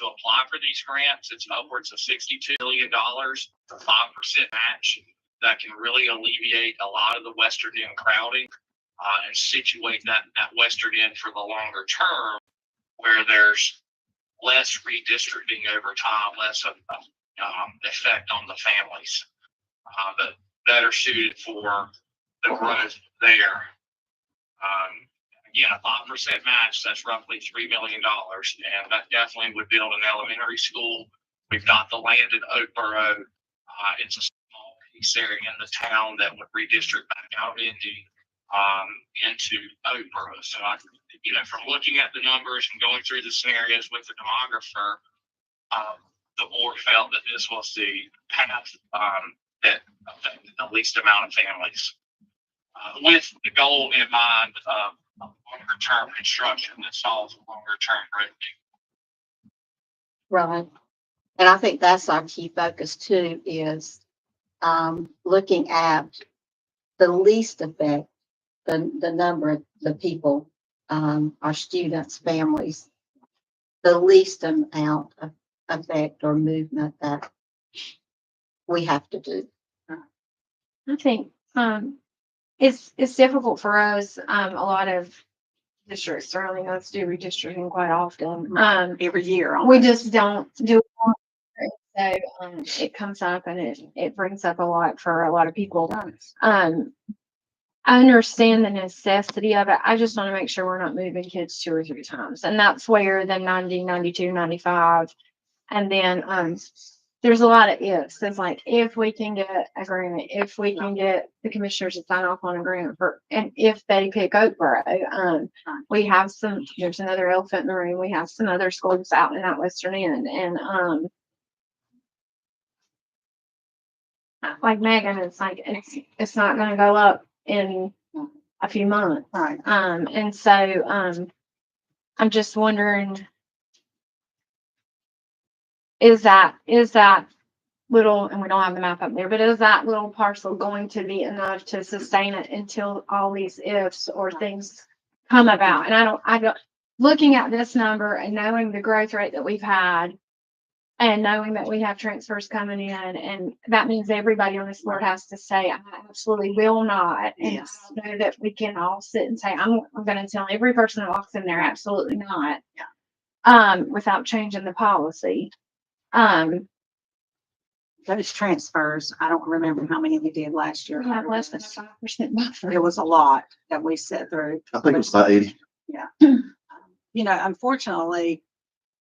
to apply for these grants. It's upwards of $62 million, 5% match that can really alleviate a lot of the western end crowding and situate that western end for the longer term, where there's less redistricting over time, less of effect on the families that are suited for the growth there. Again, a 5% match, that's roughly $3 million, and that definitely would build an elementary school. We've got the land in Oakboro. It's a small piece area in the town that would redistrict back out into Oakboro. So, from looking at the numbers and going through the scenarios with the demographer, the board felt that this was the path that affected the least amount of families, with the goal in mind of longer term construction that solves a longer term growth need. Right. And I think that's our key focus too, is looking at the least effect, the number of the people, our students, families, the least amount of effect or movement that we have to do. I think it's difficult for us. A lot of districts certainly us do redistricting quite often. Every year. We just don't do it. So it comes up and it brings up a lot for a lot of people. I understand the necessity of it. I just want to make sure we're not moving kids 2 or 3 times. And that's where the 90, 92, 95, and then there's a lot of ifs. It's like, if we can get agreement, if we can get the commissioners to sign off on agreement and if they pick Oakboro, we have there's another elephant in the room. We have some other schools out in that western end. And like Megan, it's like, it's not going to go up in a few months. Right. And so, I'm just wondering, is that little, and we don't have the map up there, but is that little parcel going to be enough to sustain it until all these ifs or things come about? And I don't, looking at this number and knowing the growth rate that we've had and knowing that we have transfers coming in, and that means everybody on this board has to say, I absolutely will not. And Yes. I know that we can all sit and say, I'm going to tell every person that walks in there, absolutely not. Yeah. Without changing the policy. Those transfers, I don't remember how many we did last year. We have less than 5% buffer. It was a lot that we set through. I think it was about 80. Yeah. Unfortunately,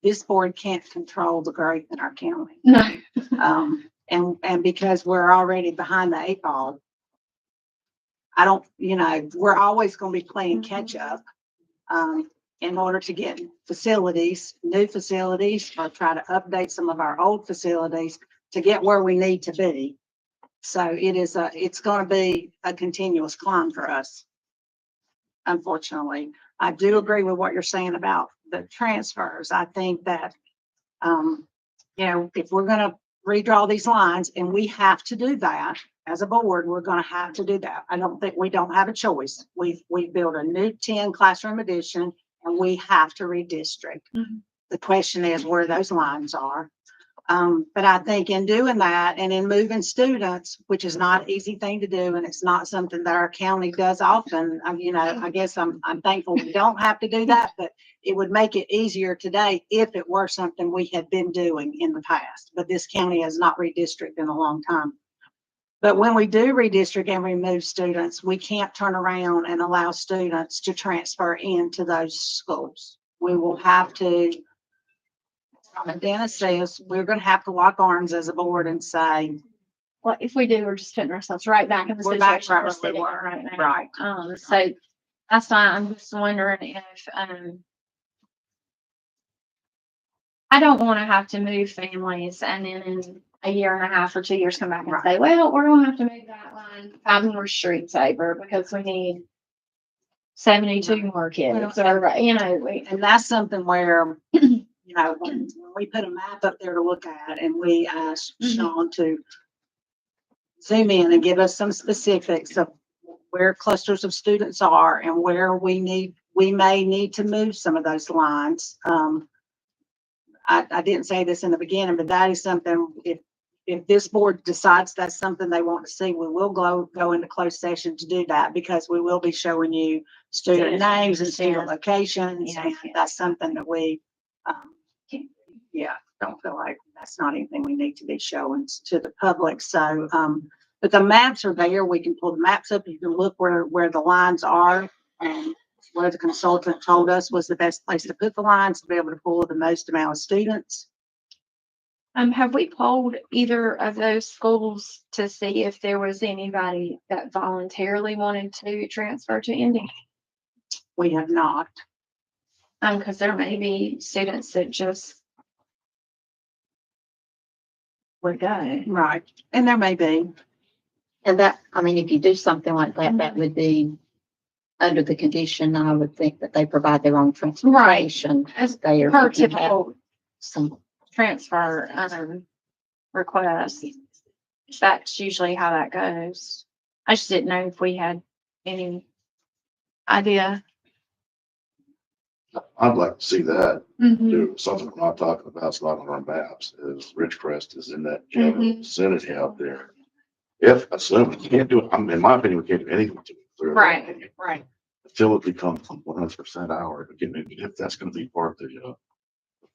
this board can't control the growth in our county. No. And because we're already behind the 8 ball, we're always going to be playing catch up in order to get new facilities, or try to update some of our old facilities to get where we need to be. So it's going to be a continuous climb for us. Unfortunately, I do agree with what you're saying about the transfers. I think that, if we're going to redraw these lines, and we have to do that as a board, we're going to have to do that. I don't think we don't have a choice. We built a new 10 classroom addition, and we have to redistrict. Mm-hmm. The question is where those lines are. But I think in doing that and in moving students, which is not an easy thing to do, and it's not something that our county does often, I guess I'm thankful we don't have to do that, but it would make it easier today if it were something we had been doing in the past. But this county has not redistricted in a long time. But when we do redistrict and remove students, we can't turn around and allow students to transfer into those schools. We will have to, and Dennis says, we're going to have to lock arms as a board and say, Well, if we do, we're just putting ourselves right back in the we're back situation right we're where we sitting in were. right now. Right. So that's why I'm just wondering if I don't want to have to move families and then in a year and a half or 2 years come back and say, well, we're going to have to move that line 5 more streets over because we need 72 more kids, or and that's something where, when we put a map up there to look at, and we asked Sean to zoom in and give us some specifics of where clusters of students are and where we may need to move some of those lines. I didn't say this in the beginning, but that is something, if this board decides that's something they want to see, we will go into closed session to do that, because we will be showing you student names and student locations. Yeah. And that's something that we, don't feel like that's not anything we need to be showing to the public. So, but the maps are there. We can pull the maps up. You can look where the lines are, and where the consultant told us was the best place to put the lines to be able to pull the most amount of students. Have we polled either of those schools to see if there was anybody that voluntarily wanted to transfer to Indy? We have not. Because there may be students that just would go. Right. And there may be. And that, I mean, if you do something like that, that would be under the condition, I would think, that they provide their own transportation. As They are. per typical Some, transfer request. That's usually how that goes. I just didn't know if we had any idea. I'd like to see that, Mhm. do something we're not talking about, it's not on our maps, is Ridgecrest is in that general Mhm. vicinity out there. If, assuming, we can't do it, I mean, in my opinion, we can't do anything to it. clearly. Right. Until it becomes 100% ours, again, if that's gonna be part of the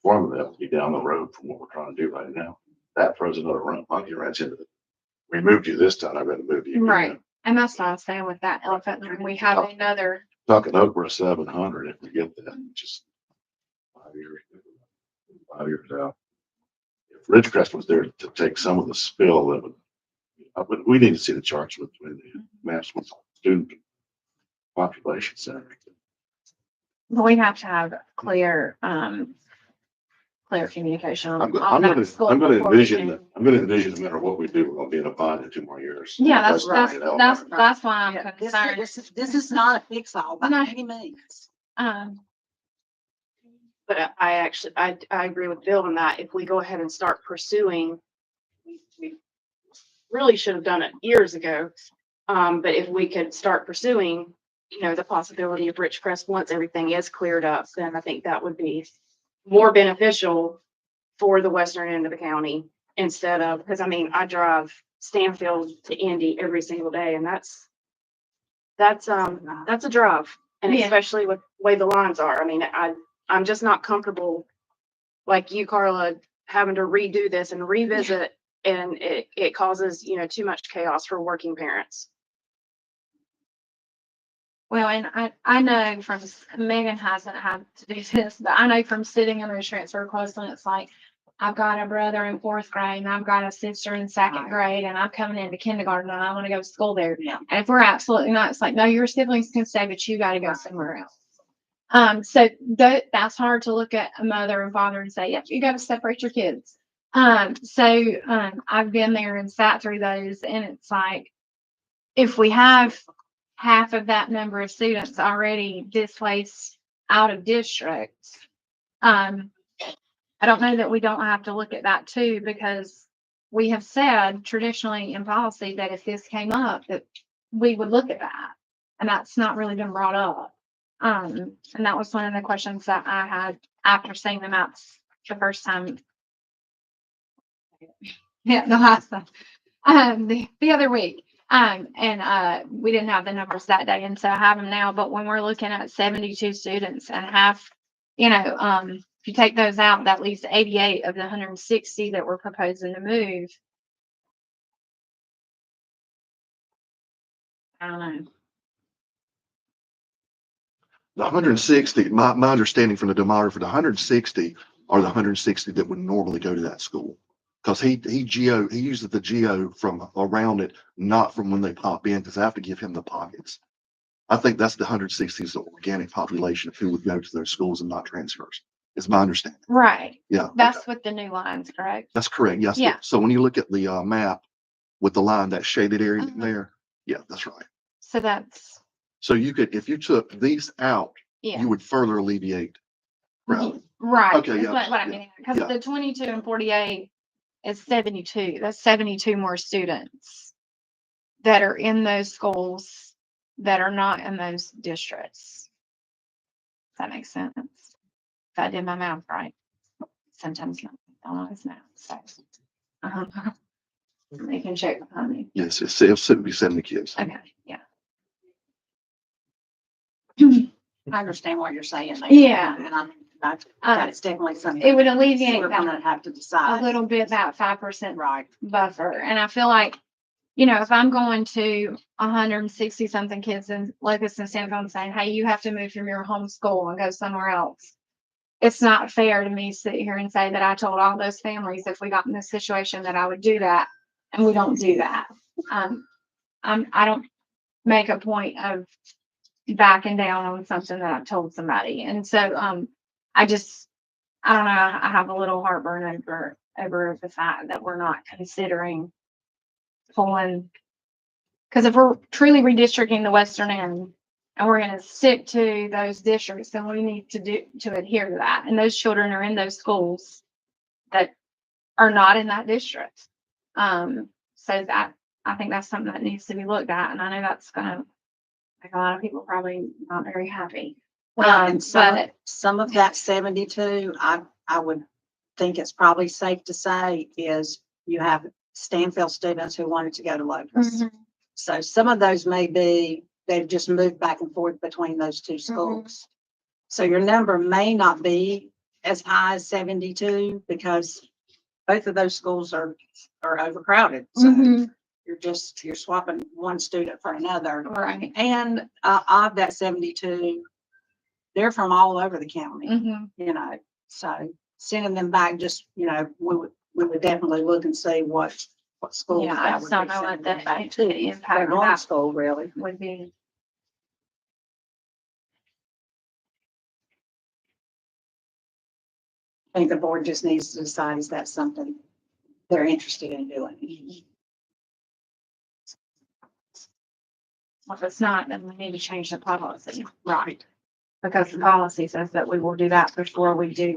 formula, that will be down the road from what we're trying to do right now. That throws another monkey wrench into it. We moved you this time, I better move you. again. Right. And that's what I was saying with that elephant, and we have another. Talking over 700 if we get that, which is 5 years, 5 years out. If Ridgecrest was there to take some of the spill, that would, we need to see the charts with the maps with student population center. We have to have clear communication I'm on gonna that school. envision before we that, can- I'm gonna envision no matter what we do, we're gonna be in a bind in 2 more years. Yeah, that's why I'm Yeah, concerned. This is not a fix-all by No. any means. But I actually, I agree with Bill on that. If we go ahead and start pursuing, we really should have done it years ago. But if we could start pursuing, the possibility of Ridgecrest once everything is cleared up, then I think that would be more beneficial for the western end of the county instead of, because I mean, I drive Stanfield to Indy every single day, and that's a drive. And Yeah. especially with the way the lines are. I mean, I'm just not comfortable, like you, Carla, having to redo this and revisit, and it causes, too much chaos for working parents. Well, and I know from, Megan hasn't had to do this, but I know from sitting in those transfer requests, and it's like, I've got a brother in 4th grade and I've got a sister in 2nd grade and I'm coming into kindergarten and I want to go to school there. Yeah. And if we're absolutely not, it's like, no, your siblings can stay, but you got to go somewhere else. So that's hard to look at a mother and father and say, yep, you got to separate your kids. I've been there and sat through those, and it's like, if we have half of that number of students already displaced out of districts, I don't know that we don't have to look at that too, because we have said traditionally in policy that if this came up, that we would look at that, and that's not really been brought up. And that was one of the questions that I had after seeing the maps the first time. Yeah, the last time, the other week. We didn't have the numbers that day, and so I have them now. But when we're looking at 72 students and half, if you take those out, that leaves 88 of the 160 that we're proposing to move. I don't know. The 160, my understanding from the demographer, the 160 are the 160 that would normally go to that school. Because he uses the geo from around it, not from when they pop in, because I have to give him the pockets. I think that's the 160 is the organic population of who would go to those schools and not transfers. Is my understanding. Right. Yeah. That's okay. with the new lines, correct? That's correct. Yes. Yeah. So when you look at the map with the line, that shaded area Uh-huh. there, yeah, that's right. So that's, So you could, if you took these out, yeah. you would further alleviate. Right. Right. Okay, That's yeah, what I yeah, mean. Because yeah. the 22 and 48 is 72. That's 72 more students that are in those schools that are not in those districts. Does that make sense? If I did my math right. sometimes not always now, so. They can check behind me. Yes, it'll be 70 kids. Okay, yeah. I understand what you're saying. there. Yeah. And that's definitely something. It would alleviate We're that gonna have to decide. a little bit, that 5% Right. buffer. And I feel like, you know, if I'm going to 160 something kids in Locust and Stanfield and saying, hey, you have to move from your home school and go somewhere else. It's not fair to me to sit here and say that I told all those families if we got in this situation that I would do that, and we don't do that. I don't make a point of backing down on something that I've told somebody. And so, I don't know, I have a little heartburn over the fact that we're not considering pulling. Because if we're truly redistricting the western end and we're going to stick to those districts, then we need to adhere to that. And those children are in those schools that are not in that district. So that, I think that's something that needs to be looked at. And I know that's going to make a lot of people probably not very happy. Well, and But some of that 72, I would think it's probably safe to say is you have Stanfield students who wanted to go to Locust. Mhm. So some of those may be, they've just moved back and forth between those two schools. So your number may not be as high as 72 because both of those schools are overcrowded. So Mhm. you're swapping one student for another. Right. And of that 72, they're from all over the county, Mhm. you know, so sending them back, just, you know, we would definitely look and see what school. Yeah, I just don't know what the impact Their of home that school really. would be. I think the board just needs to decide is that something they're interested in doing. Well, if it's not, then we need to change the policy. Right. Because the policy says that we will do that before we do.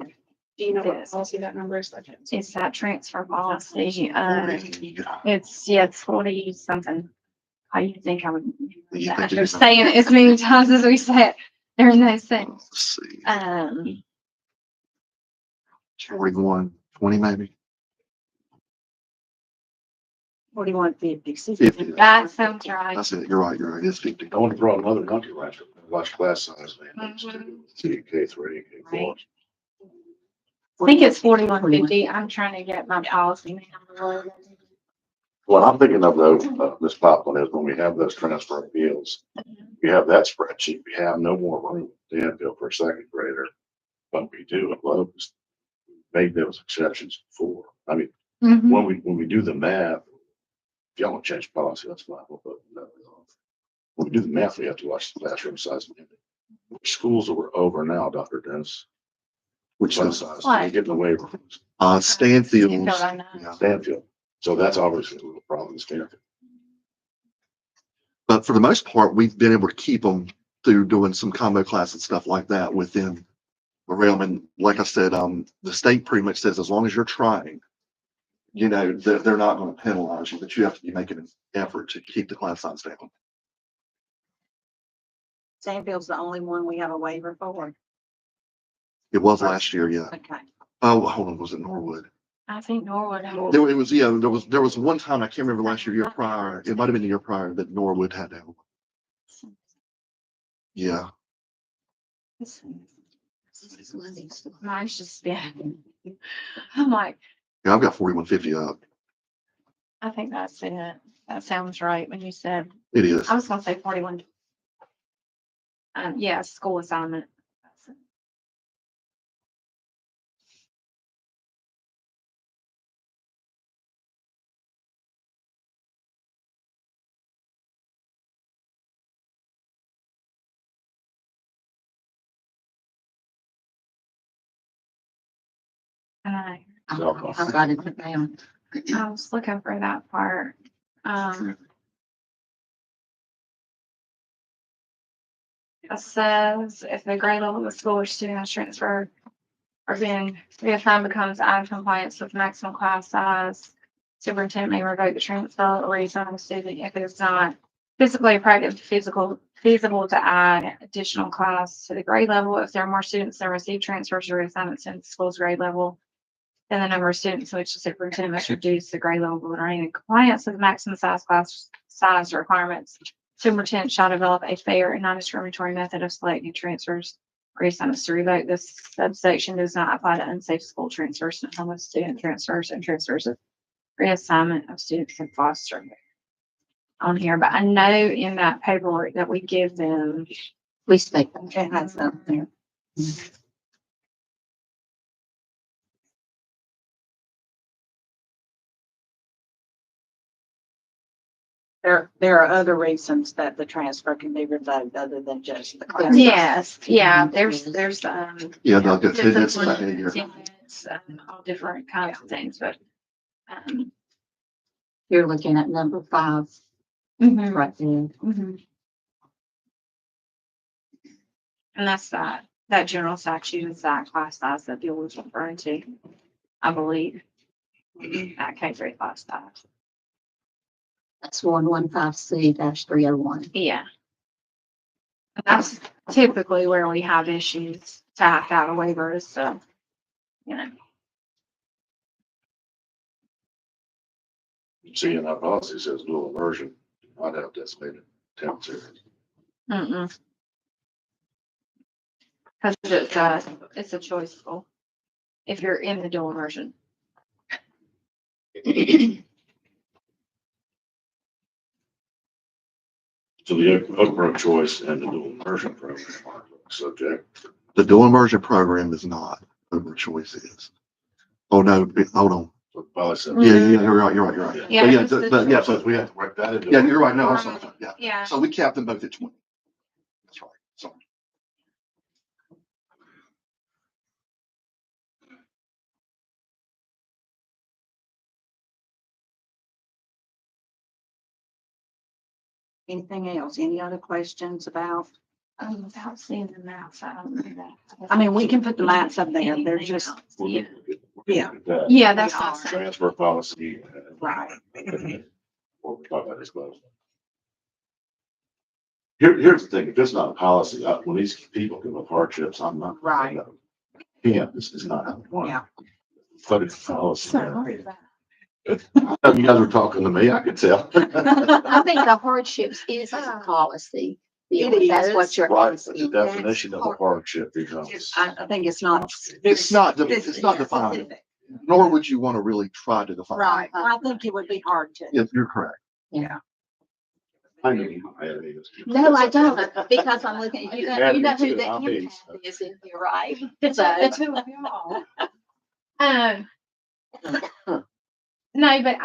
Do you know what Yes. policy that number is? It's that transfer policy. Yeah. It's 40 something. How you think I would? You think After it is? saying it as many times as we said during those things. Let's see, 41, 20 maybe? 4150. 50. That sounds right. That's it. You're right. It's 50. I want to throw another monkey wrench, watch class size, man. Mhm. See K3, K4. Right. I think it's 4150. I'm trying to get my policy number. What I'm thinking of though, Ms. Poplin, is when we have those transfer appeals, you have that spreadsheet, we have no more room to appeal for a second grader. But we do at Locust, made those exceptions before. I mean, Mhm. when we do the math, if y'all want to change policy, that's fine. We'll put that off. When we do the math, we have to watch the classroom size. Schools that we're over now, Dr. Dennis. Which Class is size, What? you're getting away from Stanfield. Stanfield, I know. Yeah. Stanfield. So that's obviously a little problem in Stanfield. But for the most part, we've been able to keep them through doing some combo class and stuff like that within the realm. And like I said, the state pretty much says as long as you're trying, you know, they're not going to penalize you, but you have to be making an effort to keep the class size down. Stanfield's the only one we have a waiver for. It was last year, yeah. Okay. Oh, hold on, was it Norwood? I think Norwood. It was, yeah, there was one time, I can't remember last year, year prior, it might have been the year prior that Norwood had to have one. Yeah. Mine's just been. I'm like, Yeah, I've got 4150 up. I think that's it. That sounds right when you said, It is. I was gonna say 41. Yeah, school assignment. And I've got it down. I was looking for that part. It says if the grade level of the school or student has transferred or being reassigned becomes out of compliance with maximum class size, superintendent may revoke the transfer or reassign the student if it is not physically or practically feasible to add additional class to the grade level. If there are more students that receive transfers or reassignments in the school's grade level, then the number of students which the superintendent must reduce the grade level of learning in compliance with the maximum class size requirements. Superintendent shall develop a fair and non-discriminatory method of selecting transfers. Reassignments to revoke this subsection does not apply to unsafe school transfers, and homeless student transfers and transfers of reassignment of students in foster on here. But I know in that paperwork that we give them, We speak, it has up there. There are other reasons that the transfer can be revoked other than just the class. yes, yeah, there's, Yeah, no, it's discipline, here. attendance, all different kinds of things, but, You're looking at number 5 mhm, right there. mhm. And that's that general statute is that class size that Bill was referring to, I believe. That K-3 class size. That's 115C-301. Yeah. And that's typically where we have issues to act out a waiver is, you know. See, in our policy says dual immersion, I'd have designated temperature. Mm-mm. Cause it's a choice school. If you're in the dual immersion. So the Oak Grove choice and the dual immersion program are subject. The dual immersion program is not, Open Choice is. Oh, no, hold on. So the policy says. Yeah, you're right. Yeah, But yeah, it's the but yeah, So we have to write that into. yeah, you're right. No, I'm sorry. Yeah. Yeah. So we capped them both at 20. That's right. Sorry. Anything else? Any other questions about? Without seeing the maps, I don't know that. I mean, we can put the maps up there. They're Anything just, else? We'll Yeah. look at that. Yeah, that's Yeah. not saying. Transfer policy. right. What we talk about this close. Here's the thing, if it's not a policy, when these people give up hardships, I'm not. Right. Yeah, this is not how we want it. Yeah. But it's a policy. Sorry. You guys were talking to me, I could tell. I think the hardships is a policy. It That's is. what you're Right, but the asking. definition of a hardship becomes. I think it's not. It's not defined, specific. nor would you want to really try to define. Right. I think it would be hard to. If you're correct. I know you had it. No, I don't, because I'm looking, you know Yeah, who me the too. I'll be- impact is in here, right? The two of y'all. No, but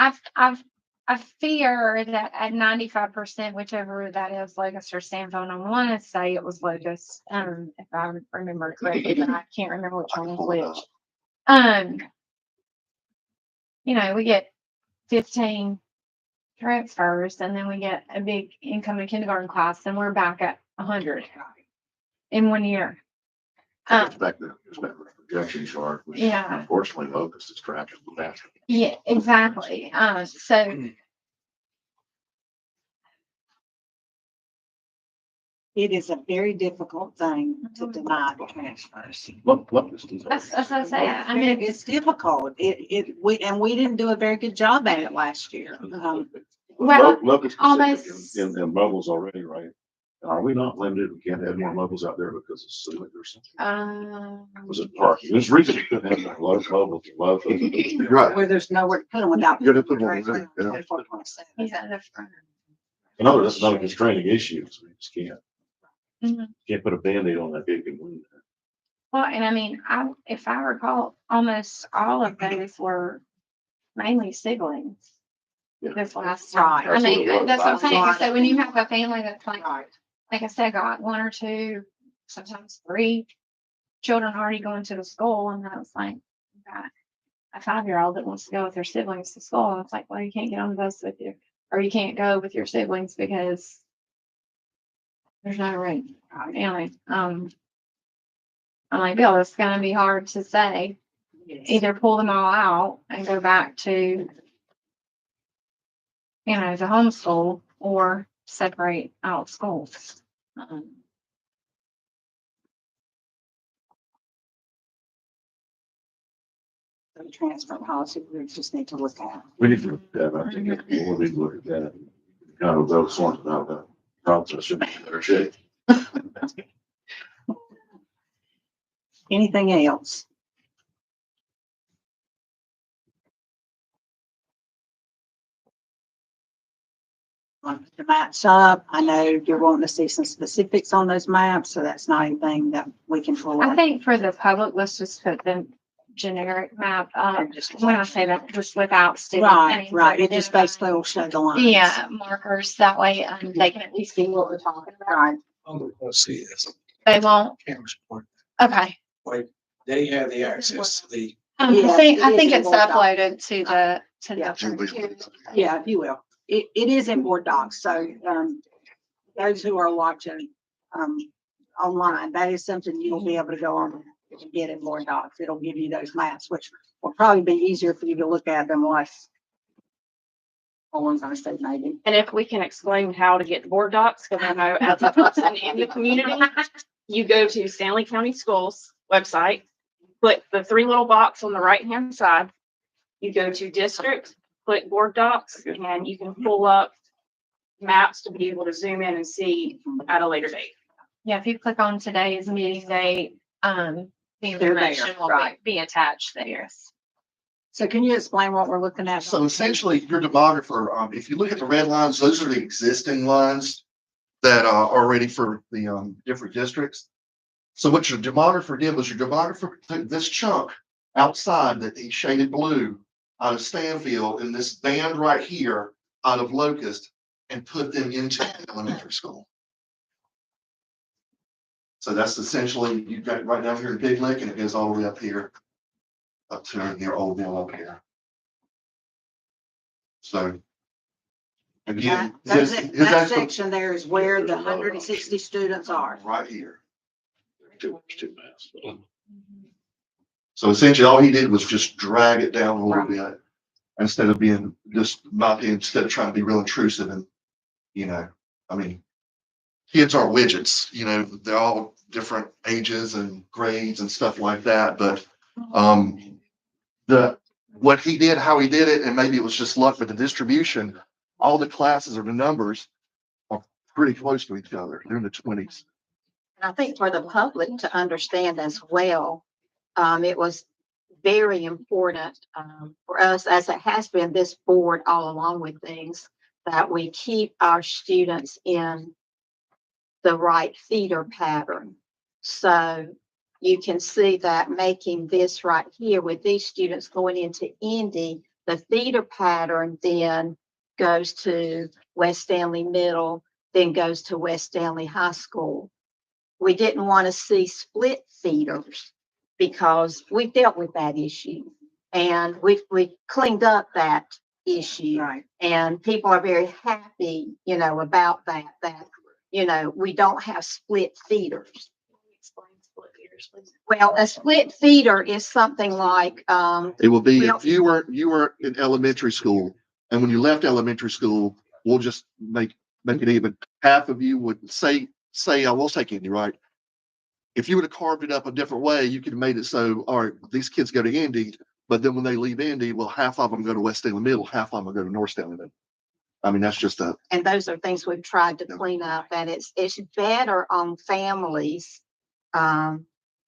I fear that at 95%, whichever that is, Locust or Sandville, I want to say it was Locust, if I remember correctly, but I can't remember which one was which. You know, we get 15 transfers and then we get a big incoming kindergarten class and we're back at 100 in 1 year. Expect the projection chart, which Yeah. unfortunately Locust is tracking that. Yeah, exactly. So It is a very difficult thing to deny the transfers. Locust is. that's what I say. I mean, It's difficult. We didn't do a very good job at it last year. well, Locust almost- in mobiles already, right? Are we not limited? We can't add more mobiles out there because of ceiling or something? Was it parking? There's a reason you couldn't have more low mobiles, low. You're right. Where there's nowhere to put them without. You're gonna put one in, yeah. yeah, that's right. That's another constraining issue. So we just can't. Mhm. Can't put a Band-Aid on that big wound. Well, and I mean, if I recall, almost all of those were mainly siblings. Yeah. This last Right. time. I mean, That's what it was that's what I'm last saying. time. So when you have a family that's like Right. I said, got 1 or 2, sometimes 3 children already going to the school, and I was like, you got a 5-year-old that wants to go with their siblings to school. And it's like, well, you can't get on the bus with you, or you can't go with your siblings because there's no room. Anyway, I'm like, Bill, it's gonna be hard to say. Either pull them all out and go back to, you know, the homeschool, or separate out schools. the transfer policy, we just need to look at. We need to look at that. I think it's more we look at that. Kind of those sorts about that. Process should be in better shape. Anything else? Want to put the maps up. I know you're wanting to see some specifics on those maps, so that's not anything that we can pull I up. think for the public, let's just put the generic map, Just- when I say that, just without sticking. Right, any right. It just identifying, basically will show the lines. yeah, markers. That way, they can at least see what we're talking about. Right. Let's see this. They won't. Cameras point. Okay. They have the access to the. Yes, I think it is in it's Board Docs. uploaded to the Yeah. computer. Yeah, if you will. It is in Board Docs, so, those who are watching, online, that is something you'll be able to go on and get in Board Docs. It'll give you those maps, which will probably be easier for you to look at than less. One's gonna say maybe. And if we can explain how to get board docs, because I know as a person in the community, you go to Stanley County Schools website, click the three little box on the right-hand side. You go to district, click board docs, and you can pull up maps to be able to zoom in and see at a later date. Yeah, if you click on today's meeting date, the They're there, information will right. be attached there. So can you explain what we're looking at? So essentially, your demographer, if you look at the red lines, those are the existing lines that are ready for the different districts. So what your demographer did was your demographer took this chunk outside that he shaded blue out of Stanfield and this band right here out of Locust and put them into elementary school. So that's essentially, you've got right down here in Big Lick and it goes all the way up here, up to your old mill up here. So. Again, That his expert- section there is where the 160 students are. right here. Too fast. So essentially, all he did was just drag it down a little bit instead of being instead of trying to be real intrusive and, I mean, kids aren't widgets, they're all different ages and grades and stuff like that. But, what he did, how he did it, and maybe it was just luck, but the distribution, all the classes or the numbers are pretty close to each other. They're in the 20s. And I think for the public to understand as well, it was very important for us, as it has been this board all along with things, that we keep our students in the right feeder pattern. So you can see that making this right here with these students going into Indy, the feeder pattern then goes to West Stanley Middle, then goes to West Stanley High School. We didn't want to see split feeders because we've dealt with that issue and we cleaned up that issue. Right. And people are very happy, about that, we don't have split feeders. Explain split feeders, please. Well, a split feeder is something like, It will be Well- if you were in elementary school, and when you left elementary school, we'll just make it even. Half of you would say I will take Indy, right? If you would have carved it up a different way, you could have made it so, all right, these kids go to Indy, but then when they leave Indy, well, half of them go to West Stanley Middle, half of them go to North Stanley Middle. I mean, that's just and those are things we've tried to Yeah. clean up, and it's better on families,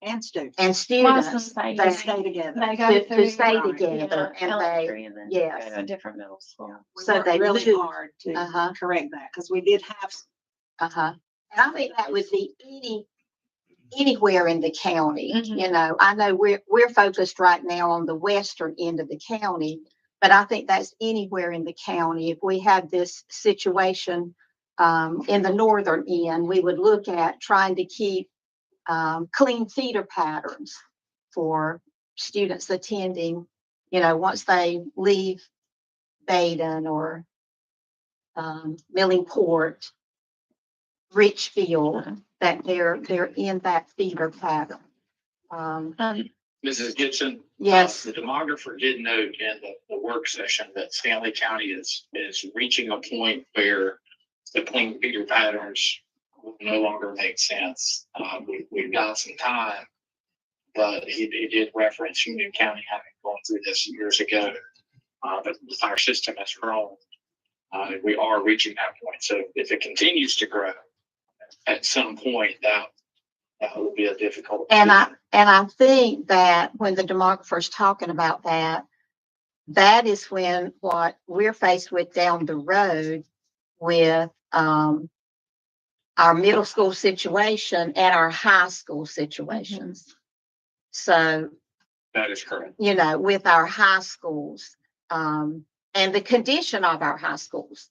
And students. and Most students of them say They that stay together. they go to through, stay right, together, yeah, and elementary and then yes. go to a different middle school. So So they they really move. hard to Uh-huh. correct that because we did have. Uh-huh. And I think that would be anywhere in the county, Mhm. I know we're focused right now on the western end of the county, but I think that's anywhere in the county. If we had this situation, in the northern end, we would look at trying to keep, clean feeder patterns for students attending, once they leave Baden or, Millingport, Richfield, that they're in that feeder pattern. Mrs. Gibson? Yes. The demographer did note in the work session that Stanley County is reaching a point where the clean feeder patterns will no longer make sense. We've got some time, but he did reference Union County having going through this years ago. But our system has grown. We are reaching that point. So if it continues to grow, at some point that will be a difficult. And I think that when the demographer's talking about that, that is when what we're faced with down the road with our middle school situation and our high school situations. So, That is correct. you know, with our high schools, and the condition of our high schools,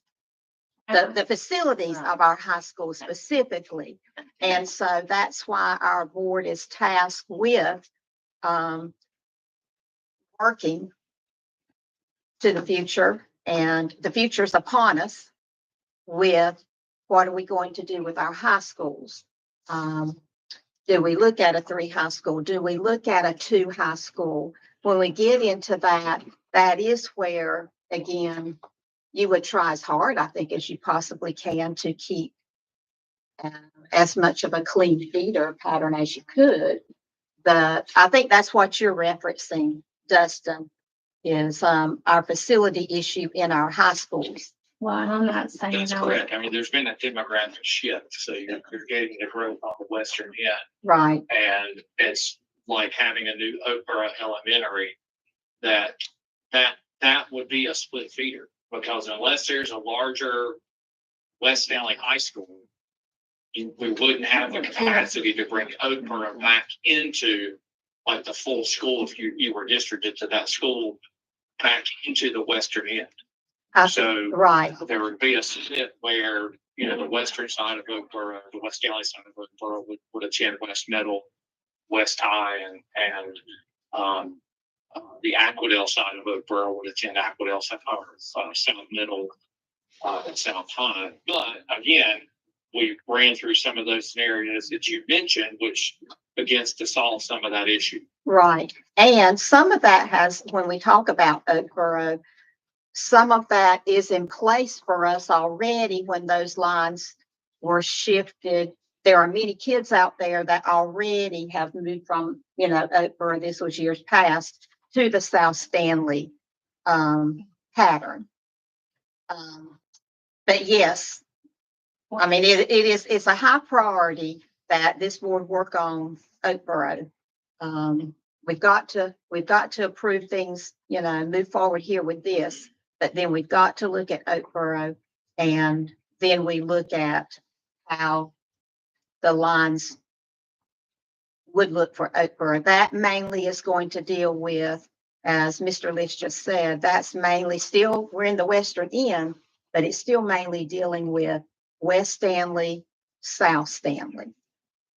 the facilities of our high schools specifically. And so that's why our board is tasked with working to the future, and the future's upon us with what are we going to do with our high schools? Do we look at a 3 high school? Do we look at a 2 high school? When we get into that, that is where, again, you would try as hard, I think, as you possibly can to keep as much of a clean feeder pattern as you could. But I think that's what you're referencing, Dustin, is our facility issue in our high schools. Well, I'm not saying That's no. correct. I mean, there's been a demographic shift, so you're getting the growth on the western end, Right. and it's like having a new Oakboro Elementary. That would be a split feeder, because unless there's a larger West Stanley High School, we wouldn't have the capacity to bring Oakboro back into like the full school if you were districted to that school back into the western end. So Right. there would be a split where, you know, the western side of Oakboro, the West Stanley side of Oakboro would attend West Middle, West High, and the Aquadale side of Oakboro would attend Aquadale, South Middle, and South High. But again, we ran through some of those scenarios that you mentioned, which begins to solve some of that issue. Right. And some of that has, when we talk about Oakboro, some of that is in place for us already when those lines were shifted. There are many kids out there that already have moved from, you know, Oakboro, this was years past, to the South Stanley pattern. But yes, I mean, it's a high priority that this board work on Oakboro. We've got to approve things, you know, move forward here with this, but then we've got to look at Oakboro, and then we look at how the lines would look for Oakboro. That mainly is going to deal with, as Mr. Litch just said, that's mainly still, we're in the western end, but it's still mainly dealing with West Stanley, South Stanley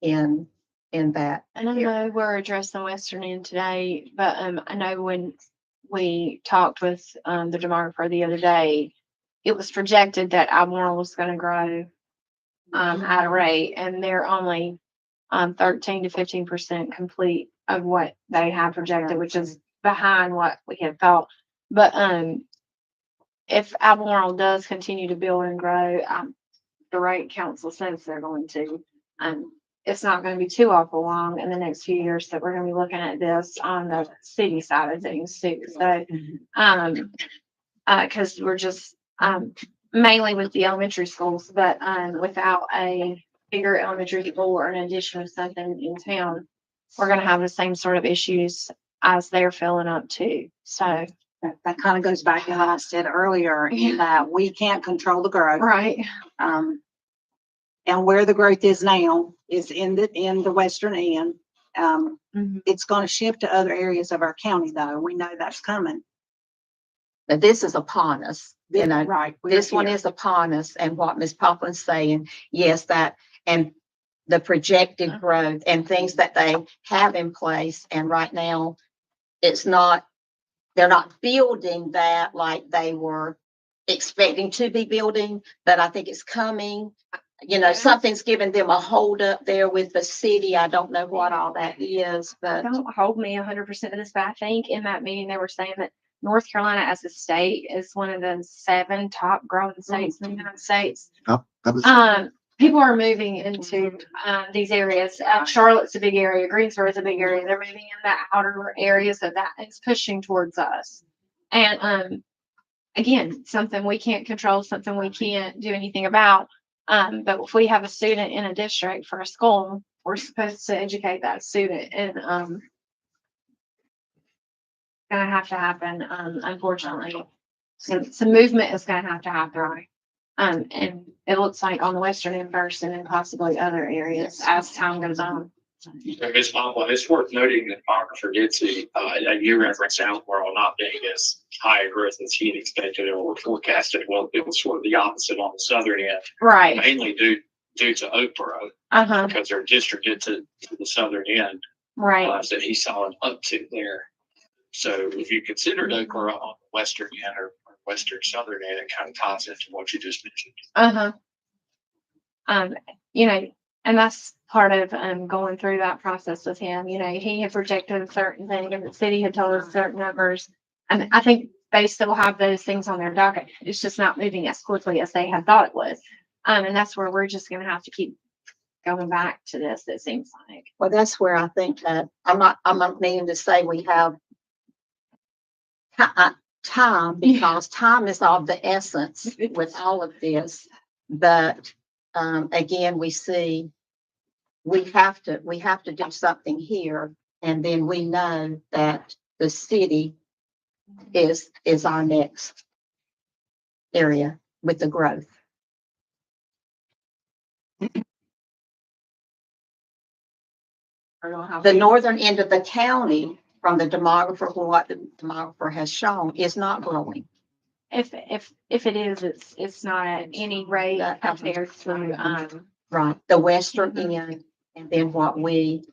in that. And I know we're addressing Western End today, but I know when we talked with the demographer the other day, it was projected that Albemarle was going to grow at a rate, and they're only 13 to 15% complete of what they have projected, which is behind what we had thought. But if Albemarle does continue to build and grow, the rate council says they're going to, it's not going to be too awful long in the next few years that we're going to be looking at this on the city side of things too. So, because we're just mainly with the elementary schools, but without a bigger elementary school or an addition of something in town, we're going to have the same sort of issues as they're filling up too. So That kind of goes back to what I said earlier, in that we can't control the growth. right. And where the growth is now is in the western end. It's going to shift to other areas of our county, though. We know that's coming. But this is upon us, you know. Right. This one is upon us, and what Ms. Poplin's saying, yes, that, and the projected growth and things that they have in place. And right now, it's not, they're not building that like they were expecting to be building, but I think it's coming. You know, something's giving them a hold up there with the city. I don't know what all that is, but Don't hold me 100% of this, but I think in that meeting they were saying that North Carolina as a state is one of the 7 top growing states in the United States. Oh, that was people are moving into, these areas. Charlotte's a big area, Greensboro is a big area. They're moving in the outer areas of that. It's pushing towards us. And, again, something we can't control, something we can't do anything about. But if we have a student in a district for a school, we're supposed to educate that student, and gonna have to happen, unfortunately. So some movement is gonna have to happen. And it looks like on the western end first and then possibly other areas as time goes on. Ms. Pomplin, it's worth noting that Bonhoeffer did see, you referenced Southborough not being as high a growth as he had expected or forecasted. Well, it was sort of the opposite on the southern end, Right. mainly due to Oakborough, Uh-huh. because they're districted to the southern end. Right. So he saw an uptick there. So if you considered Oakborough on the western end or western southern end, it kind of ties into what you just mentioned. Uh-huh. You know, and that's part of going through that process with him. You know, he had projected a certain thing and the city had told us certain numbers. And I think they still have those things on their docket. It's just not moving as quickly as they had thought it was. And that's where we're just gonna have to keep going back to this, it seems like. Well, that's where I think that I'm not meaning to say we have time, because time is of the essence with all of this. But again, we see we have to do something here, and then we know that the city is our next area with the growth. The northern end of the county, from the demographer, what the demographer has shown, is not growing. If it is, it's not at any rate compared to, Right, the western end, and then what we,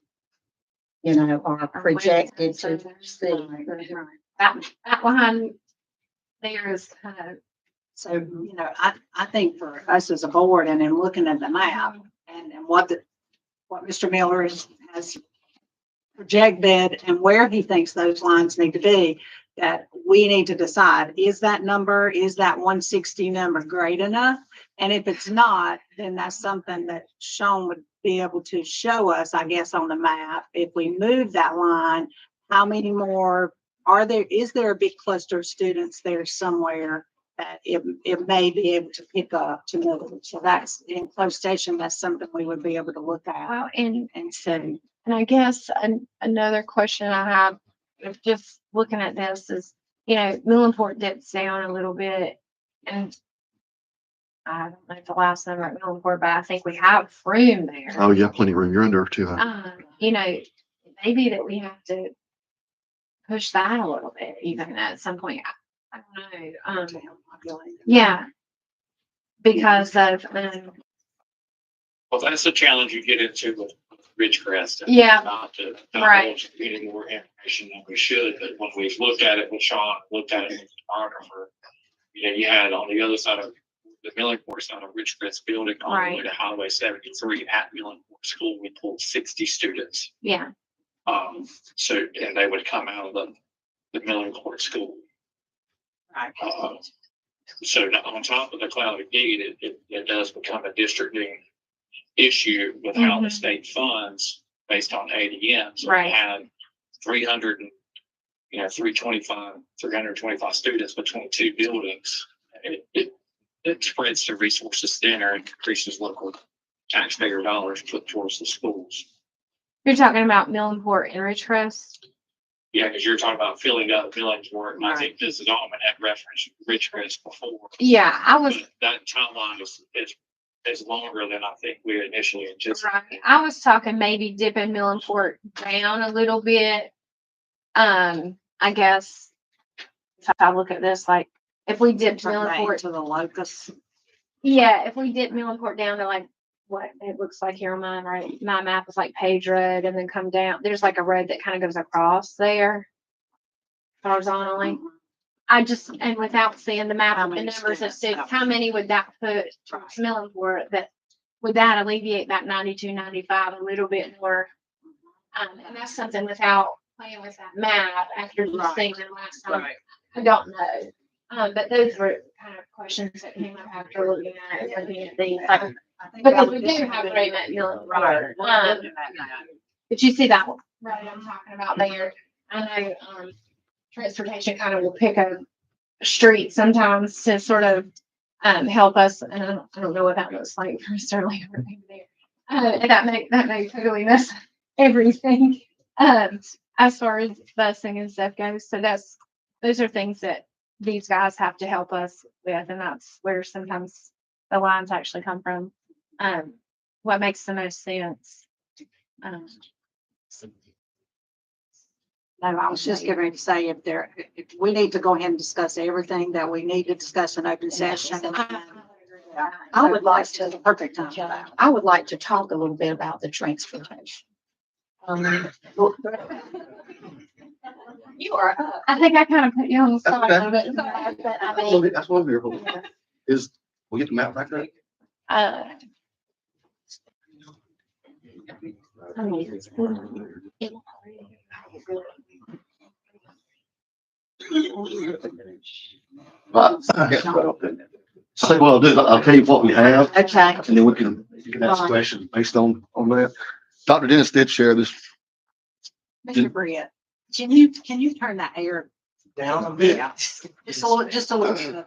are projected to see. that behind there is kind of. So, I think for us as a board and in looking at the map and what Mr. Miller has projected and where he thinks those lines need to be, that we need to decide, is that 160 number great enough? And if it's not, then that's something that Sean would be able to show us, I guess, on the map. If we move that line, how many more is there a big cluster of students there somewhere that it may be able to pick up to move? So that's in close station, that's something we would be able to look at Well, and see. and I guess another question I have, of just looking at this is, Millenport dips down a little bit, and I don't know the last number at Millenport, but I think we have room there. Oh, yeah, plenty of room. You're under 200. Maybe that we have to push that a little bit, even at some point. I don't know. Yeah, because of Well, that's the challenge you get into with Ridgecrest. Yeah. Not to Right. divulge any more information than we should, but when we've looked at it with Sean, looked at it with the photographer, you had on the other side of the Millenport side of Ridgecrest building, all the way Right. to Highway 73 at Millenport School, we pulled 60 students. yeah, So, and they would come out of the Millenport School. Right. So on top of the cloud of gate, it does become a districting issue with how the Mhm. state funds based on ADM. So Right. we had 325 students between two buildings. It spreads the resources thinner and increases local taxpayer dollars put towards the schools. you're talking about Millenport and Ridgecrest. Yeah, because you're talking about filling up Millenport, and I think this is all had referenced Ridgecrest before. Yeah, I was But that timeline is longer than I think we initially anticipated. right. I was talking maybe dipping Millenport down a little bit. I guess if I look at this, like if we dipped Millenport, To the locus. yeah, if we dip Millenport down to like what it looks like here on mine, right? My map is like Page Road and then come down. There's like a road that kind of goes across there horizontally. And without seeing the map How of the many numbers of students? students, how many would that put Millenport? Would that alleviate that 92, 95 a little bit more? And that's something without playing with that map after just seeing them last time. I don't know. But those were kind of questions that came up after looking at it, looking at these. Like, I think Because that we would do just have be- Raymond Miller. Right. But you see that one, right, I'm talking about there. I know, transportation kind of will pick a street sometimes to sort of, help us, and I don't know what that looks like for Sterling or anything there. And that may totally mess everything, as far as busing and stuff goes. So those are things that these guys have to help us with, and that's where sometimes the lines actually come from. What makes the most sense. No, I was just getting ready to say if we need to go ahead and discuss everything that we need to discuss in open session. I would like to. to, Perfect time for that. I would like to talk a little bit about the transportation. You are up. I think I kind of put you on the spot a Okay. little bit. But I mean, That's what we're here for. Is, we get the map back there? uh, So what I'll do, I'll tell you what we have, Okay. and then you can ask questions based on that. Dr. Dennis did share this. Mr. Britt, can you turn that air Down a bit. down? Just a little bit.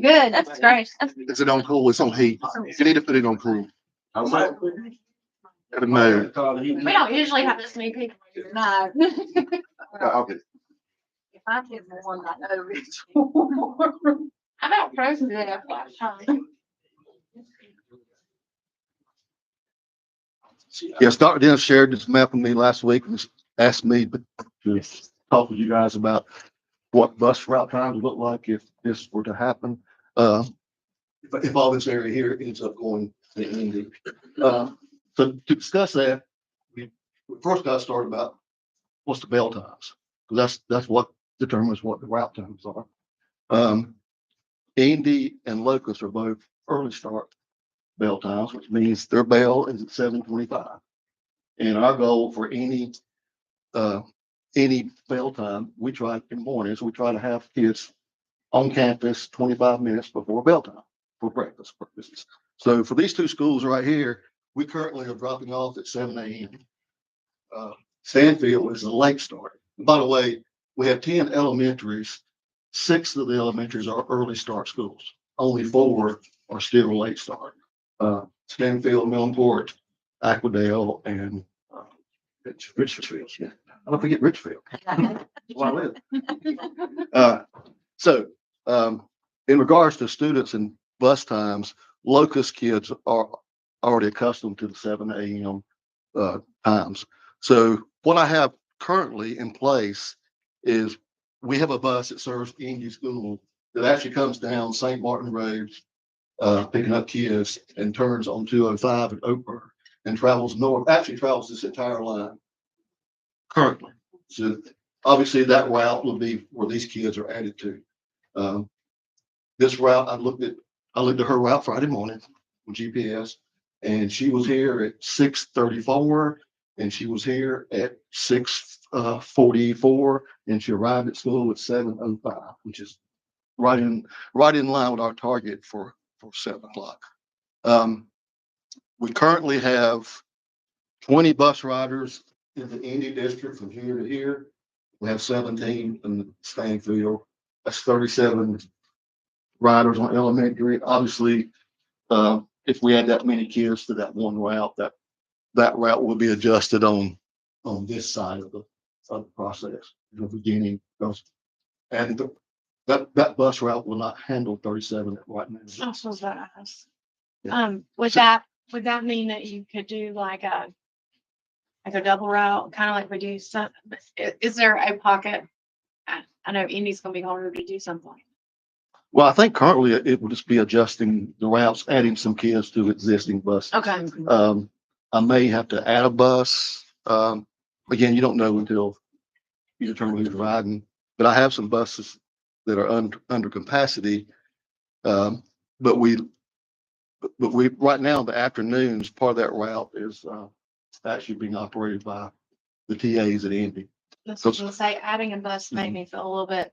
good, that's great. Is it on cool? It's on heat. You need to put it on cool. I might. At a mode. We don't usually have this many people. No. Okay. If I get one, I know it's. How about frozen today? Yes, Dr. Dennis shared this map with me last week and asked me to talk with you guys about what bus route times look like if this were to happen. If all this area here ends up going to Indy. So to discuss that, we first got started about what's the bell times, because that's what determines what the route times are. Indy and Locust are both early start bell times, which means their bell is at 7:25. And our goal for any bell time, we try in mornings, we try to have kids on campus 25 minutes before bell time for breakfast purposes. So for these two schools right here, we currently are dropping off at 7 a.m. Stanfield is a late start. By the way, we have 10 elementaries. 6 of the elementaries are early start schools. Only 4 are still late start. Stanfield, Millenport, Aquadale, and Richfield. Yeah, I don't forget Richfield. That's where I live. So, in regards to students and bus times, Locust kids are already accustomed to the 7 a.m. Times. So what I have currently in place is we have a bus that serves Indy School that actually comes down St. Martin Road, picking up kids and turns on 205 at Oakburn and travels north, actually travels this entire line currently. So obviously that route will be where these kids are added to. This route, I looked at her route Friday morning with GPS, and she was here at 6:34, and she was here at 6:44, and she arrived at school at 7:05, which is right in line with our target for 7 o'clock. We currently have 20 bus riders in the Indy district from here to here. We have 17 in Stanfield. That's 37 riders on elementary. Obviously, if we add that many kids to that one route, that route will be adjusted on this side of the process in the beginning. And that bus route will not handle 37 right now. I suppose that is. Yeah. Would that mean that you could do like a double route, kind of like we do some, is there a pocket? I know Indy's gonna be harder to do something. Well, I think currently it will just be adjusting the routes, adding some kids to existing buses. Okay. I may have to add a bus. Again, you don't know until you determine who's riding, but I have some buses that are under capacity. But we right now, the afternoons, part of that route is actually being operated by the TAs at Indy. That's what I was gonna say, adding a bus made me feel a little bit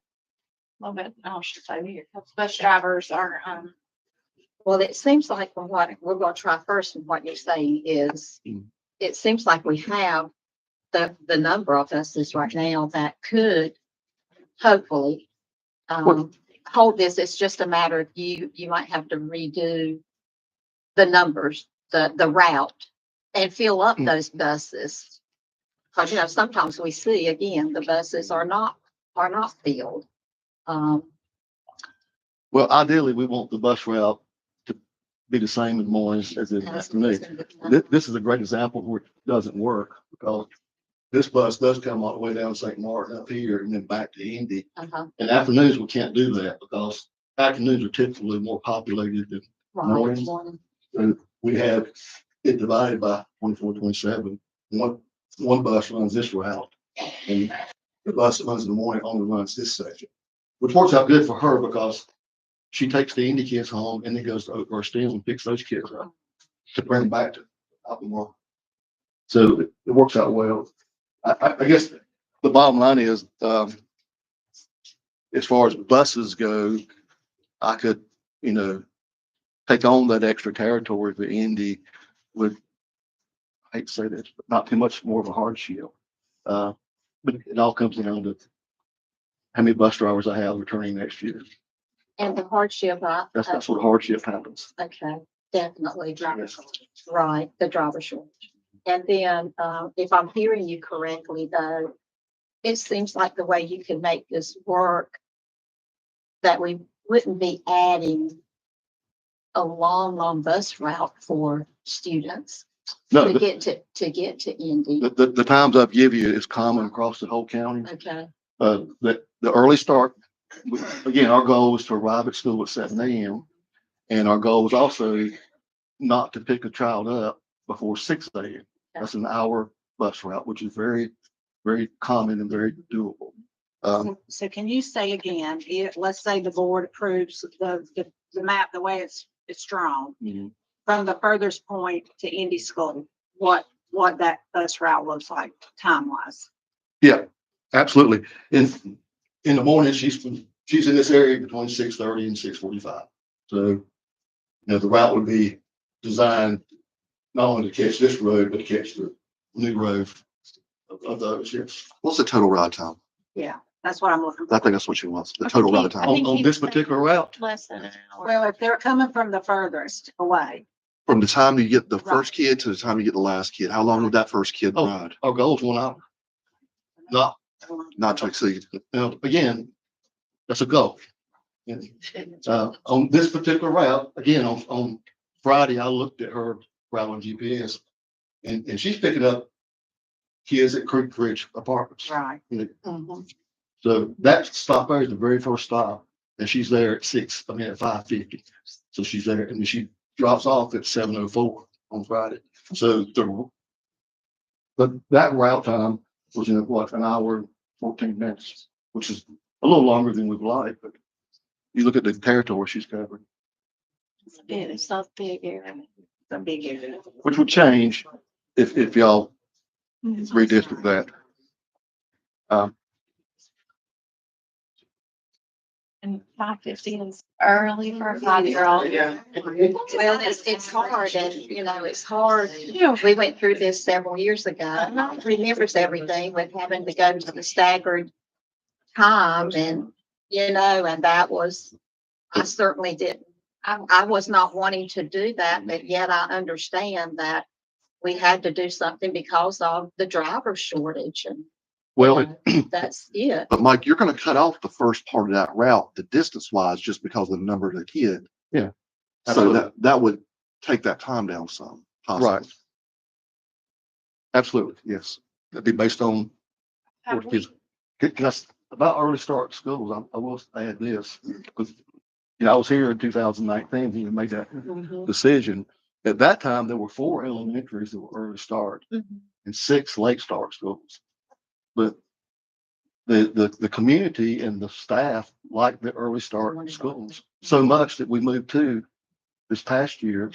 little bit, I should say, bus drivers are, Well, it seems like from what we're gonna try first, and what you're saying is, it seems like we have the number of buses right now that could hopefully hold this. It's just a matter of you might have to redo the numbers, the route, and fill up those buses. Because, you know, sometimes we see, again, the buses are not filled. Well, ideally, we want the bus route to be the same in the mornings as in the afternoon. This is a great example where it doesn't work because this bus does come all the way down St. Martin up here and then back to Indy. Uh-huh. And afternoons, we can't do that because afternoons are typically more populated than mornings. So we have it divided by 24, 27. One bus runs this route and the bus that runs in the morning only runs this section, which works out good for her because she takes the Indy kids home and then goes to Oak Steel and picks those kids up to bring them back to Albemarle. So it works out well. I guess the bottom line is, as far as buses go, I could, take on that extra territory for Indy with, I hate to say this, but not too much more of a hardship. But it all comes down to how many bus drivers I have returning next year. And the hardship, That's what hardship happens. okay, definitely. Right, the driver shortage. And then, if I'm hearing you correctly, though, it seems like the way you can make this work, that we wouldn't be adding a long bus route for students No, to get to Indy. the times I've given you is common across the whole county. Okay, The early start, again, our goal is to arrive at school at 7 a.m. And our goal is also not to pick a child up before 6 a.m. That's an hour bus route, which is very, very common and very doable. So can you say again, let's say the board approves the map, the way it's drawn, from the furthest point to Indy School, what that bus route looks like time wise? Yeah, absolutely. In the morning, she's in this area between 6:30 and 6:45. So, the route would be designed not only to catch this road, but to catch the new road of those. Yes. What's the total ride time? Yeah, that's what I'm looking I for. think that's what she wants, the total ride time. On this particular route, less than an hour. Well, if they're coming from the furthest away, From the time you get the Right. first kid to the time you get the last kid, how long would that first kid Oh. ride? our goal is 1 hour. Not to exceed. Again, that's a goal. On this particular route, again, on Friday, I looked at her route on GPS and she's picking up kids at Creek Ridge Apartments. right? mhm. So that stop there is the very first stop and she's there at 5:50. So she's there and then she drops off at 7:04 on Friday. So that route time was in an hour, 14 minutes, which is a little longer than we'd like, but you look at the territory she's covered, It's not big area. The big area. which would change if y'all redistrict that. And 5:50 is early for a 5-year-old. Well, it's hard, and, it's hard. Yeah. We went through this several years ago, and I remembers everything with having to go to the staggered time and, and that was, I certainly didn't. I was not wanting to do that, but yet I understand that we had to do something because of the driver shortage and Well, that's it. But Mike, you're gonna cut off the first part of that route, the distance wise, just because of the number of the kid. Yeah, So absolutely. that would take that time down some. possibly. Right. Absolutely, yes. That'd be based on Have what we- kids. Because about early start schools, I will add this, because, I was here in 2019 when we made that Mhm. decision. At that time, there were 4 elementaries that were early start Mhm. and 6 late start schools. But the community and the staff like the early start schools so much that we moved to this past year,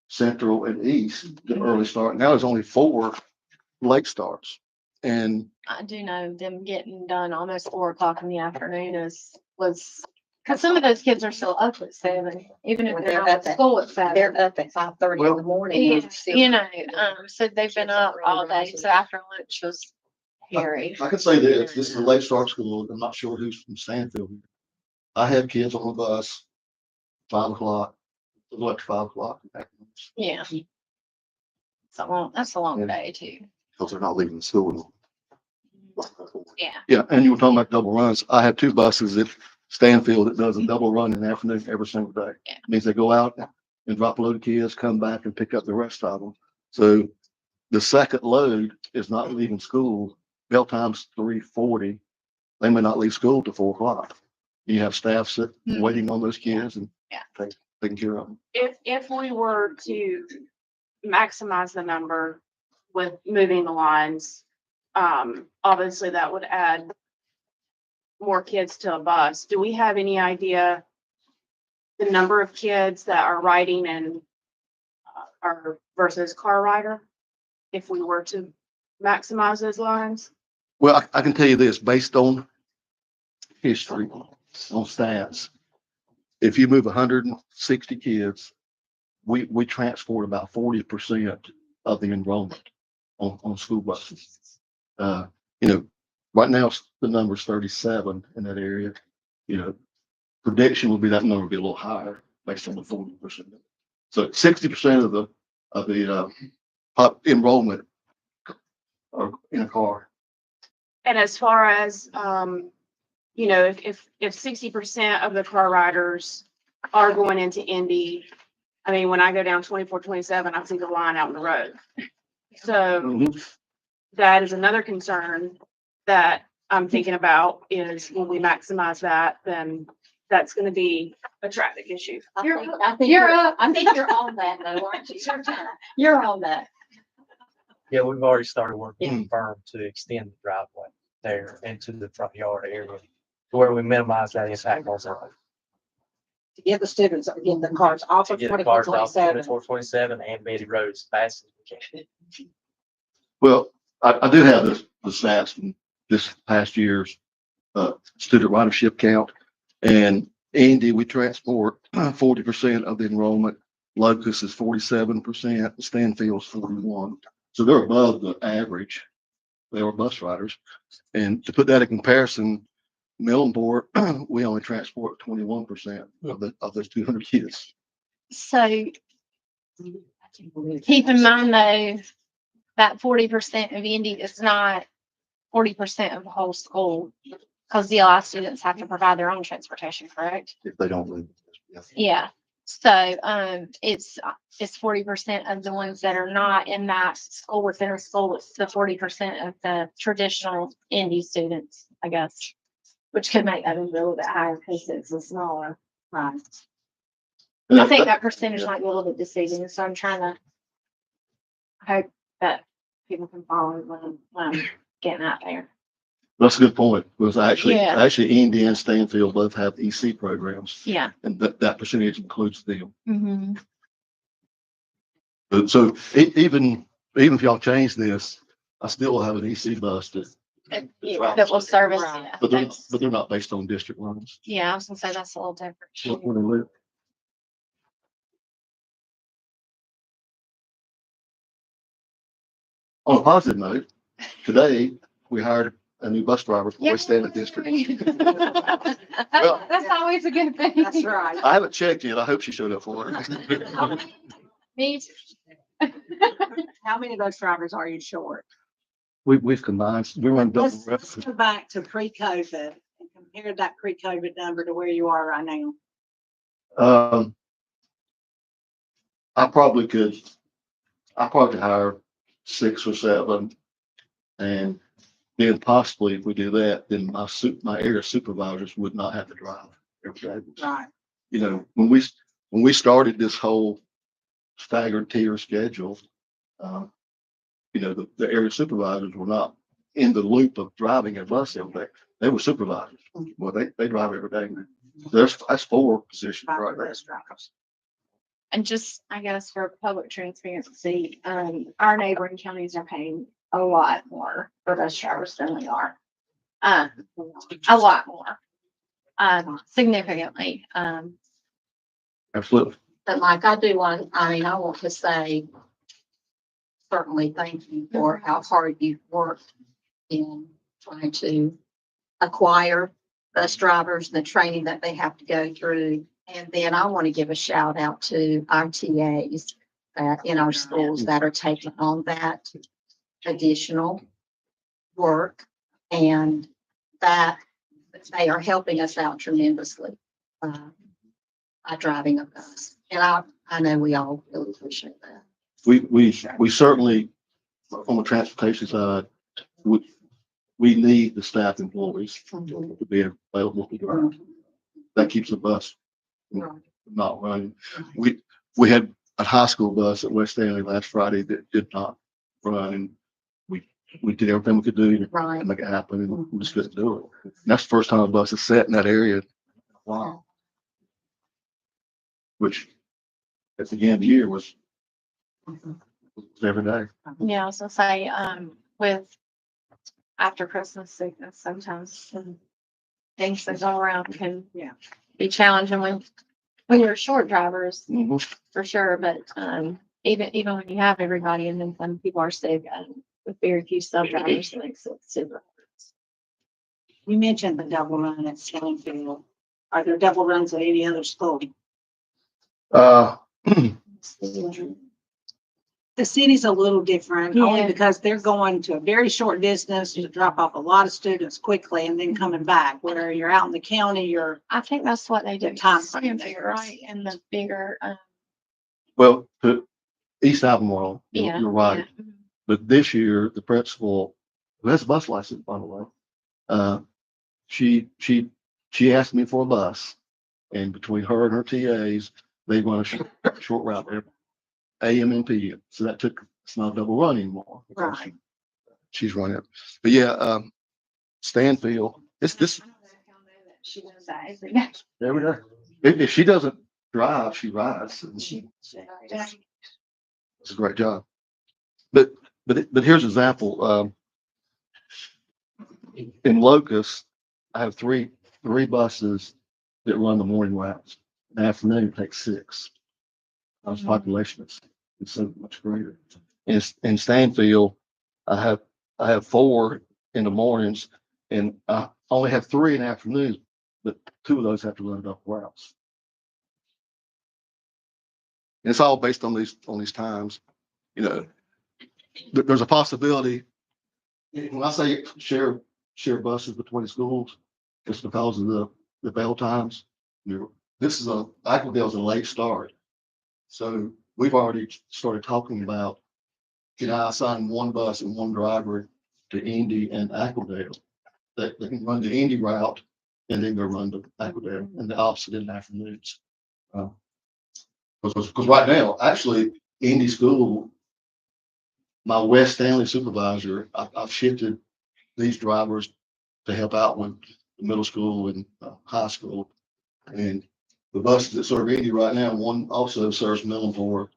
Central and East, the early start. Now there's only 4 late starts. And I do know them getting done almost 4 o'clock in the afternoon was, cause some of those kids are still up at 7, even if Well, they're they're not up at at- school at 7. They're up at 5:30 in the morning. Yeah, and still- you know, so they've been up all day, so after lunch was hairy. I can say this is a late start school. I'm not sure who's from Stanfield. I had kids on the bus, 5 o'clock, like 5 o'clock. Yeah. That's a long day too. Because they're not leaving school. Yeah. Yeah, and you were talking about double runs. I have 2 buses at Stanfield that does a double run in the afternoon every single day. Yeah. Means they go out and drop a load of kids, come back and pick up the rest of them. So the second load is not leaving school. Bell time's 3:40. They may not leave school till 4 o'clock. You have staff waiting on those kids and Yeah. taking care of them. If we were to maximize the number with moving the lines, obviously that would add more kids to a bus. Do we have any idea the number of kids that are riding and are versus car rider? If we were to maximize those lines? Well, I can tell you this, based on history, on stats, if you move 160 kids, we transport about 40% of the enrollment on school buses. Right now the number's 37 in that area. Prediction would be that number would be a little higher based on the 40%. So 60% of the enrollment are in a car. And as far as, if 60% of the car riders are going into Indy, I mean, when I go down 24-27, I see the line out in the road. So that is another concern that I'm thinking about is when we maximize that, then that's gonna be a traffic issue. I think you're on that though, aren't you? You're on that. Yeah, we've already started working with the firm to extend the driveway there into the front yard area to where we minimize that impact on the road. To get the students, get the cars off To of get the cars off 24/27. 24/27 and Betty Road as fast as we can. Well, I do have the stats from this past year's student ridership count. And Indy, we transport 40% of the enrollment. Locust is 47%, Stanfield's 41. So they're above the average. They are bus riders. And to put that in comparison, Millenport, we only transport 21% of those 200 kids. So keep in mind though, that 40% of Indy is not 40% of the whole school. Because DLI students have to provide their own transportation, correct? If they don't leave. Yes. Yeah. So, it's 40% of the ones that are not in that school within a school. It's the 40% of the traditional Indy students, I guess, which could make that a little bit higher because it's a smaller. Right. I think that percentage might be a little bit deceiving, so I'm trying to hope that people can follow when I'm getting out there. That's a good point. Because Yeah. actually Indy and Stanfield both have EC programs. Yeah. And that percentage includes them. Mm-hmm. So even if y'all change this, I still have an EC bus That will service, Right. yeah. but That's- they're not based on district runs. Yeah, I was gonna say that's a little different. Where they live. On a positive note, today we hired a new bus driver for West Stanley District. Well- That's always a good thing. That's right. I haven't checked yet. I hope she showed up for it. Me too. How many bus drivers are you short? We've combined, we run double Let's reps. go back to pre-COVID and compare that pre-COVID number to where you are right now. I probably could hire 6 or 7. And then possibly if we do that, then my area supervisors would not have to drive every day. Right. When we started this whole staggered tier schedule, the area supervisors were not in the loop of driving a bus every day. They were supervisors. Well, they drive every day. That's 4 positions right there. Bus drivers. And just, I guess, for public transparency, our neighboring counties are paying a lot more for bus drivers than we are. A lot more, significantly. Absolutely. But Mike, I do want, I mean, I want to say certainly thank you for how hard you've worked in trying to acquire bus drivers, the training that they have to go through. And then I want to give a shout out to our TAs in our schools that are taking on that additional work, and that they are helping us out tremendously by driving a bus. And I know we all really appreciate that. We certainly, on the transportation side, we need the staff employees to be available to drive. That keeps the bus not running. We had a high school bus at West Stanley last Friday that did not run, and we did everything we could do to Right. make it happen, and we just couldn't do it. And that's the first time a bus has sat in that area. Wow. Which at the beginning of the year was every day. Yeah, I was gonna say, with after Christmas sickness, sometimes things that go around can be challenging when you're short drivers, for sure. But even when you have everybody and then some people are sick, with very few sub drivers, it makes it super hard. You mentioned the double run at Stonefield. Are there double runs at any other school? The city's a little different, only Yeah. because they're going to a very short distance to drop off a lot of students quickly and then coming back. Where you're out in the county, I think that's what they do. The time Stanfield, frame right? And the bigger, Well, to East Albemarle, yeah. you're right. Yeah. But this year, the principal, who has a bus license, by the way, she asked me for a bus, and between her and her TAs, they run a short route every AM and PM. So it's not a double run anymore. because Right. She's running it. But yeah, Stanfield, this, She does that every day. there we go. If she doesn't drive, she rides. And it's a great job. But here's an example. In Locust, I have three buses that run the morning routes. In the afternoon, it takes 6. Our population is so much greater. In Stanfield, I have 4 in the mornings, and I only have 3 in the afternoons, but 2 of those have to run double routes. And it's all based on these times. You know, there's a possibility. When I say share buses between schools, it's because of the bell times. Aquadale's a late start. So we've already started talking about, can I assign one bus and one driver to Indy and Aquadale? That they can run the Indy route and then go run to Aquadale, and the opposite in the afternoons. Because right now, actually, Indy School, my West Stanley supervisor, I've shifted these drivers to help out with the middle school and high school. And the buses that serve Indy right now, one also serves Millenport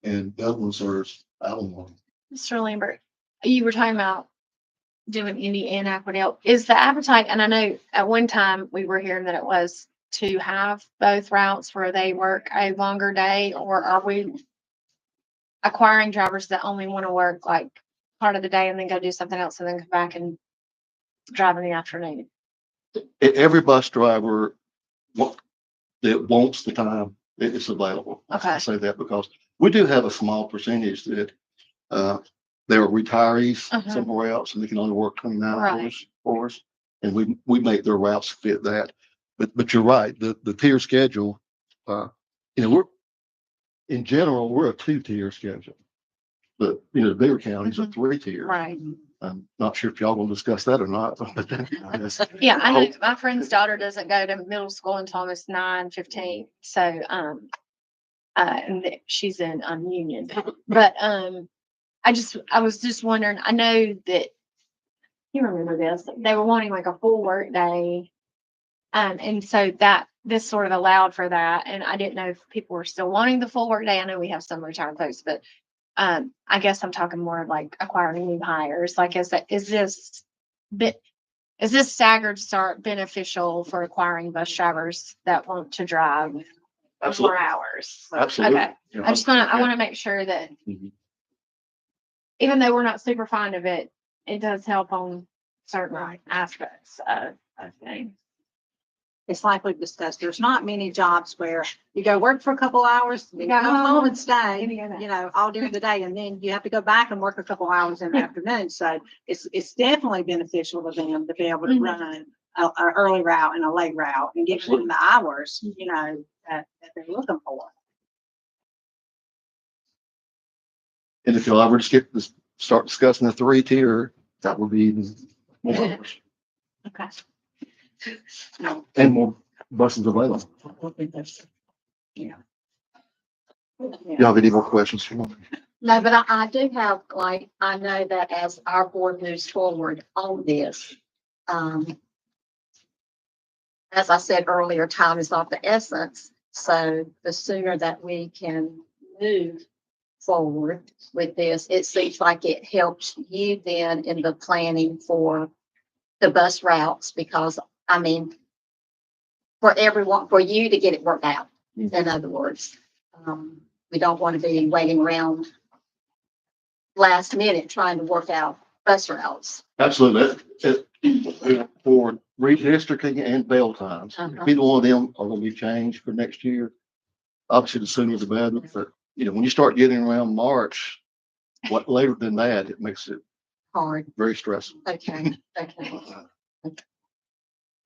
and the other one serves Albemarle. Mr. Lambert, you were talking about doing Indy and Aquadale. Is the appetite, and I know at one time we were hearing that it was to have both routes where they work a longer day, or are we acquiring drivers that only want to work like part of the day and then go do something else and then come back and drive in the afternoon? Every bus driver that wants the time, it's available. Okay. I say that because we do have a small percentage that they are retirees somewhere else and they can only work 29 hours for us. And we make their routes fit that. But you're right, the tier schedule, in general, we're a 2-tier schedule. But the bigger counties are 3-tier. Right. I'm not sure if y'all will discuss that or not, but Yeah, I know my friend's daughter doesn't go to middle school until almost 9:15. So, and she's in Union. But I was just wondering. I know that you remember this. They were wanting like a full work day, and so this sort of allowed for that. And I didn't know if people were still wanting the full work day. I know we have some retired folks, but I guess I'm talking more like acquiring new hires. Like, is this staggered start beneficial for acquiring bus drivers that want to drive more Absolutely. hours? Absolutely. Okay. I want to make sure that Mhm. even though we're not super fond of it, it does help on certain Right. aspects of things. It's like we've discussed, there's not many jobs where you go work for a couple hours, you go home and stay, you know, all during the day, and then you have to go back and work a couple hours in the afternoon. So it's definitely beneficial to them to be able to Mhm. run a early route and a late route and give them the hours, you know, that they're looking for. And if you'll ever start discussing the 3-tier, that would be even more hours Okay. and more buses available. Yeah. You have any more questions? Sean? No, but I do have, like, I know that as our board moves forward on this, as I said earlier, time is of the essence. So the sooner that we can move forward with this, it seems like it helps you then in the planning for the bus routes, because, I mean, for everyone, for you to get it worked out, in other words. We don't want to be waiting around last minute trying to work out bus routes. Absolutely. For redistricting and bail times, Uh-huh. either one of them are gonna be changed for next year. Obviously, the sooner the better, but when you start getting around March, what later than that, it makes it Hard. very stressful. Okay, okay.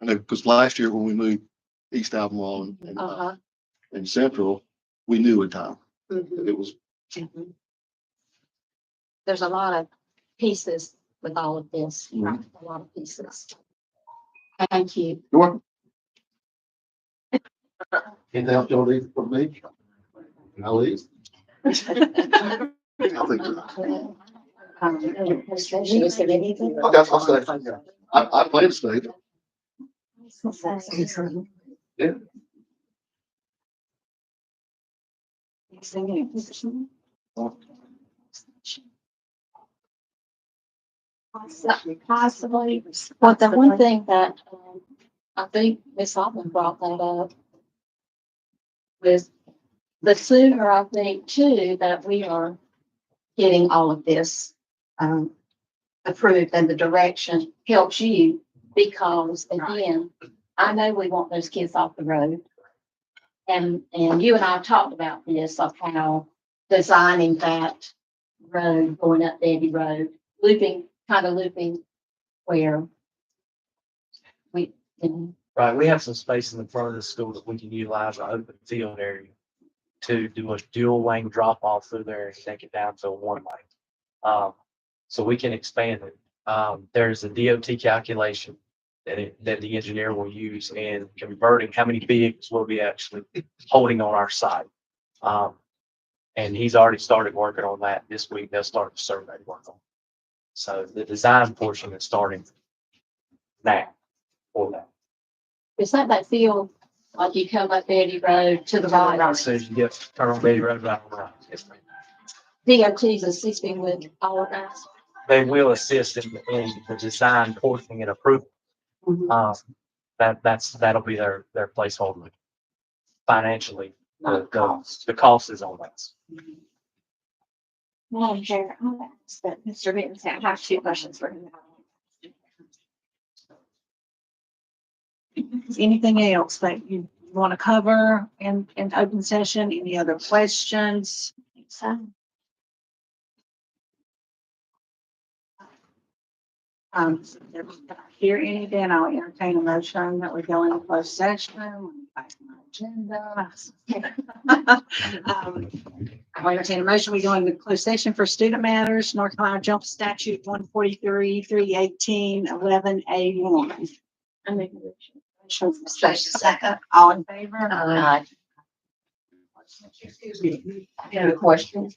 I know, because last year when we moved East Albemarle Uh-huh. and Central, we knew in time. Mhm. It was, Mhm. There's a lot of pieces with all of this, Mhm. a lot of pieces. Thank you. you're welcome. Anything else y'all need from me? I'll leave. I think so. Is there anything? Okay, I'll stay. I plan to stay. Yeah. Possibly. Well, the one thing that, I think Ms. Altman brought that up was the sooner, I think, too, that we are getting all of this, approved, and the direction helps you, because again, I know we want those kids off the road. And you and I talked about this, of how designing that road, going up Betty Road, kind of looping where we, Right, we have some space in the front of the school that we can utilize our open field area to do a dual lane drop off through there and take it down to a 1 lane. So we can expand it. There's a DOT calculation that the engineer will use in converting how many vehicles we'll be actually holding on our site. And he's already started working on that this week. They'll start the survey work on it. So the design portion is starting now for that. is that field, like you come up Betty Road to the right? So you get turn on Betty Road right around. Yes, ma'am. DOT's assisting with all of that. They will assist in the design portion and approval. That'll be their placeholder. Financially, the cost is on that. Madam Chair, I'll ask that Mr. Vincent, I have 2 questions for him. Is anything else that you want to cover in open session? Any other questions? So, Hear any, then I'll entertain a motion that we go into closed session. Back to my agenda. I'll entertain a motion. We go into closed session for student matters, North Carolina Jump Statute 143, 318, 11A1. I make a motion. Second, all in favor? Excuse me, I have a question.